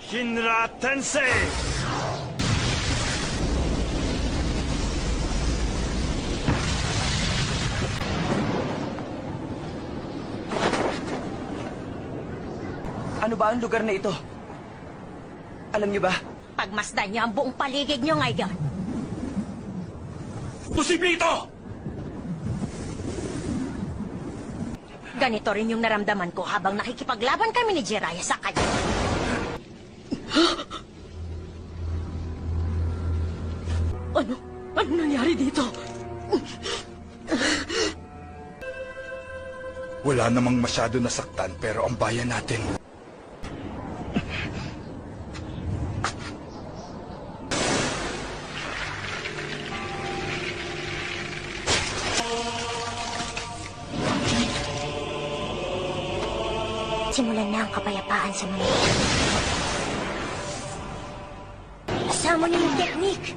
Shinra Tensei! Ano ba ang lugar na ito? Alam niyo ba? Pagmasdan niyo ang buong paligid niyo ngayon. Posible ito! Ganito rin yung naramdaman ko habang nakikipaglaban kami ni Jiraiya sa kanya. Ano? Ano nangyari dito? Wala namang masyado nasaktan pero ang bayan natin. Simulan na ang kapayapaan sa mundo. Kasama niyo yung technique.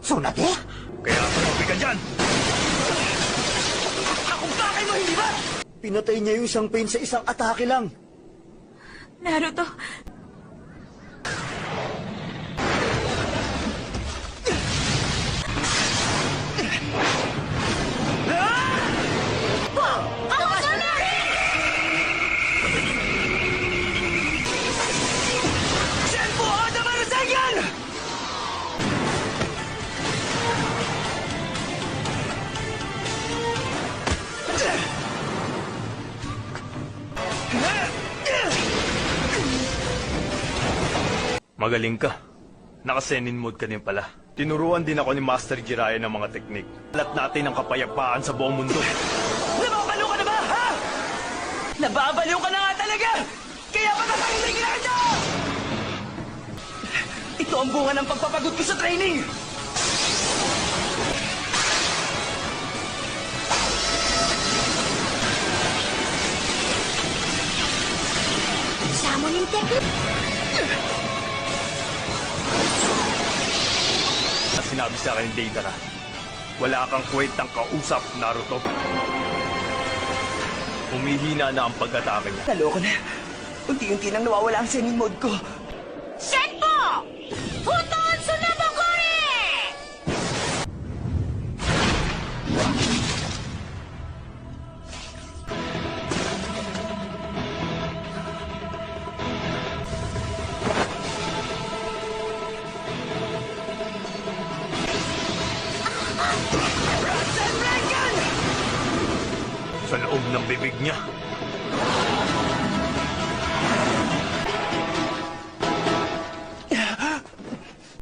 Tsunade? Kaya tumabi ka dyan! Akong bakay mo, hindi ba? Pinatay niya yung isang pain sa isang atake lang. Naruto, Senpu Oda Marusengan! Magaling ka. Naka-senin mode ka din pala. Tinuruan din ako ni Master Jiraiya ng mga teknik. Alat natin ang kapayapaan sa buong mundo. Nababaliw ka na ba, ha? Nababaliw ka na nga talaga! Kaya patatakilin ka na ito! Ito ang bunga ng pagpapagod ko sa training! Summoning technique. At sinabi sa akin, Deidara, wala kang kwentang kausap, Naruto. Humihina na ang pag-atake niya. Naloko na. Unti-unti nang nawawala ang senin mode ko. Senpo! Futon Tsunabakuri! Sa loob ng bibig niya,